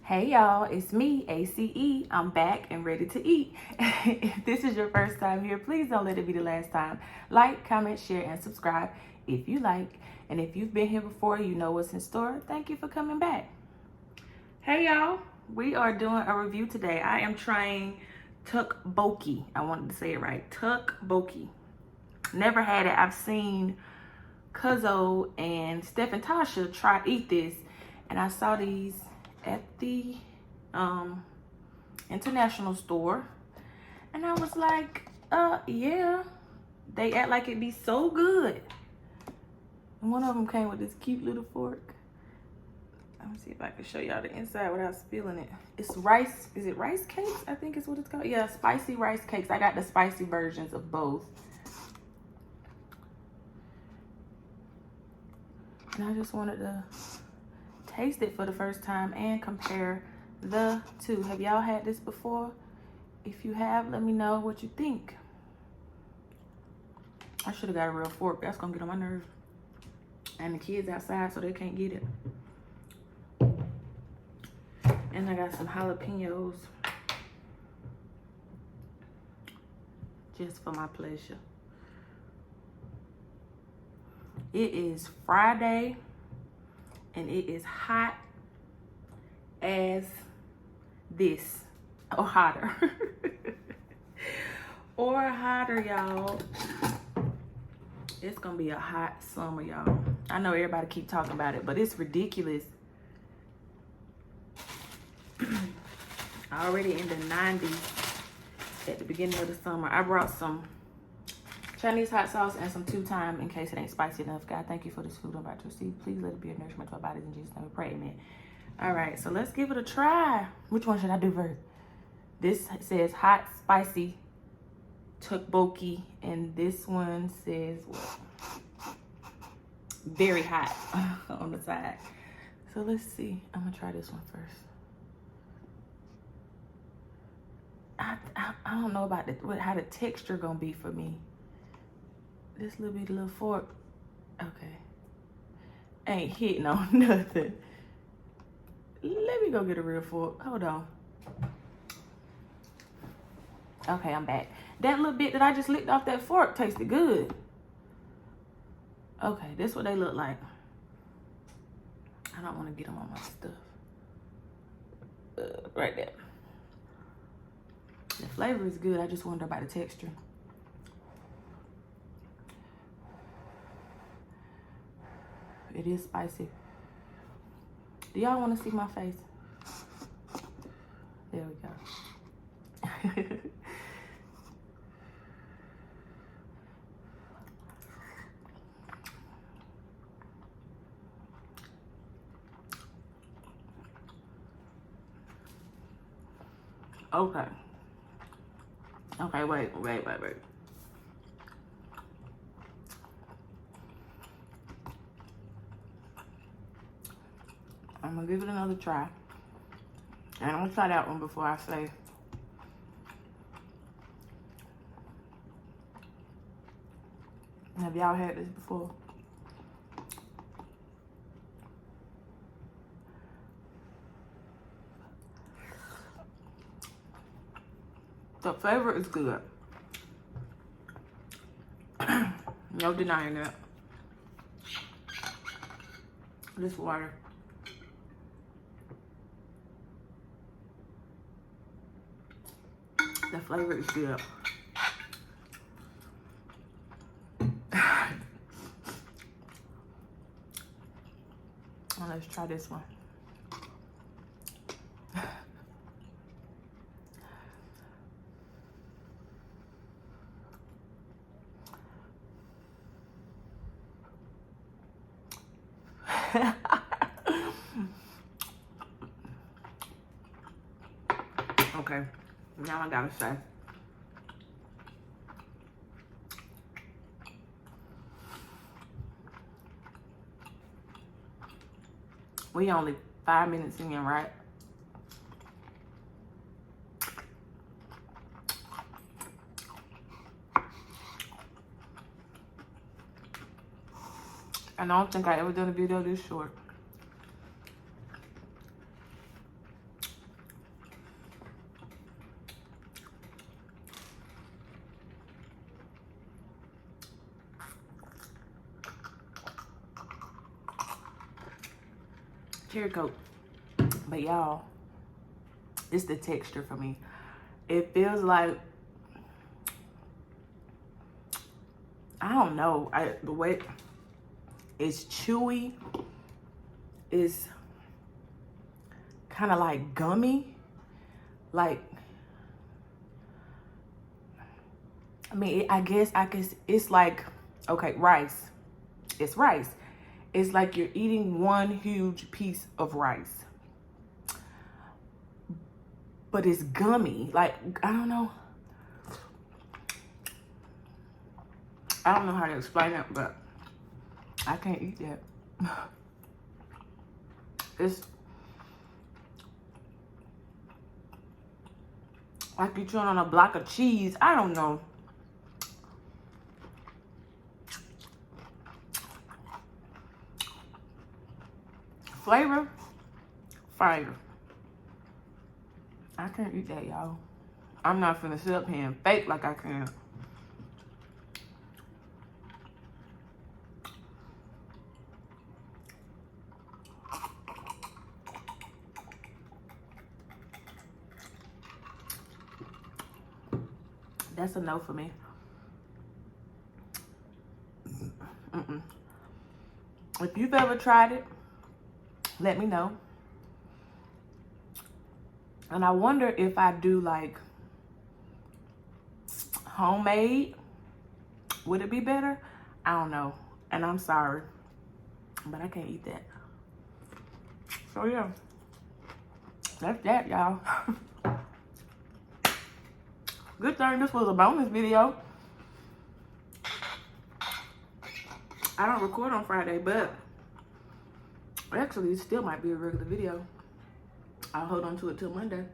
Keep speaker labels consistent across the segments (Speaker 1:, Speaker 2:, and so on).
Speaker 1: Hey y'all, it's me, ACE. I'm back and ready to eat. If this is your first time here, please don't let it be the last time. Like, comment, share, and subscribe if you like. And if you've been here before, you know what's in store. Thank you for coming back. Hey y'all, we are doing a review today. I am trying Tteokbokki. I wanted to say it right. Tteokbokki. Never had it. I've seen Cuzzo and Steph and Tasha eat this, and I saw these at the international store, and I was like, yeah, they act like it'd be so good. And one of them came with this cute little fork. Let me see if I can show y'all the inside without spilling it. It's rice, is it rice cakes? I think is what it's called. Yeah, spicy rice cakes. I got the spicy versions of both. And I just wanted to taste it for the first time and compare the two. Have y'all had this before? If you have, let me know what you think. I should have got a real fork. That's gonna get on my nerves. And the kids outside, so they can't get it. And I got some jalapenos just for my pleasure. It is Friday and it is hot as this, or hotter. Or hotter, y'all. It's gonna be a hot summer, y'all. I know everybody keep talking about it, but it's ridiculous. Already in the 90s at the beginning of the summer. I brought some Chinese hot sauce and some 2-time in case it ain't spicy enough. God, thank you for this food I'm about to receive. Please let it be a nourishment to our bodies in Jesus' name we pray, amen. All right, so let's give it a try. Which one should I do first? This says hot, spicy tteokbokki, and this one says what? Very hot on the side. So let's see. I'm gonna try this one first. I don't know about how the texture gonna be for me. This little fork, okay, ain't hitting on nothing. Let me go get a real fork. Hold on. Okay, I'm back. That little bit that I just licked off that fork tasted good. Okay, this is what they look like. I don't want to get them on my stuff. Right there. The flavor is good. I just wonder about the texture. It is spicy. Do y'all want to see my face? There we go. Okay. Okay, wait. I'm gonna give it another try. And I'm gonna try that one before I say. Have y'all had this before? The flavor is good. No denying that. This water. The flavor is good. Well, let's try this one. Okay, now I gotta say, we only 5 minutes in, right? And I don't think I ever done a video this short. cherry coke. But y'all, it's the texture for me. It feels like, I don't know, the way it's chewy, it's kind of like gummy. Like, I mean, I guess it's like, okay, rice. It's rice. It's like you're eating one huge piece of rice. But it's gummy. Like, I don't know. I don't know how to explain it, but I can't eat that. It's like you're chewing on a block of cheese. I don't know. Flavor, fire. I can't eat that, y'all. I'm not finna sit up here and fake like I can. That's a no for me. If you've ever tried it, let me know. And I wonder if I do like homemade, would it be better? I don't know. And I'm sorry, but I can't eat that. So yeah, that's that, y'all. Good thing this was a bonus video. I don't record on Friday, but actually it still might be a regular video. I'll hold on to it till Monday.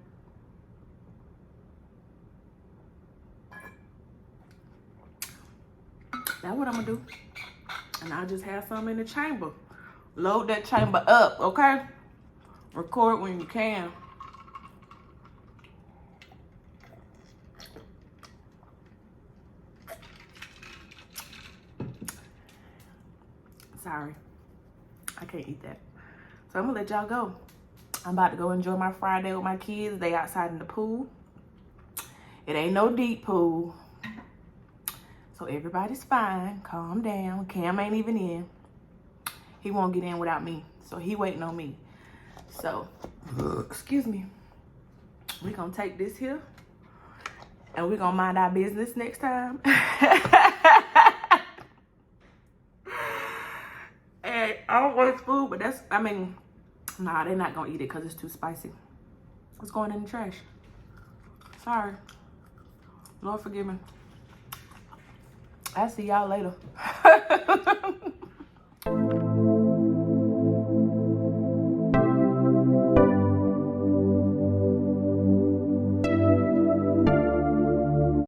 Speaker 1: That's what I'm gonna do. And I'll just have some in the chamber. Load that chamber up, okay? Record when you can. Sorry, I can't eat that. So I'm gonna let y'all go. I'm about to go enjoy my Friday with my kids. They outside in the pool. It ain't no deep pool. So everybody's fine. Calm down. Cam ain't even in. He won't get in without me. So he waiting on me. So, excuse me. We gonna take this here. And we gonna mind our business next time. And I don't waste food, but that's, I mean, nah, they're not gonna eat it because it's too spicy. It's going in the trash. Sorry. Lord forgive me. I'll see y'all later.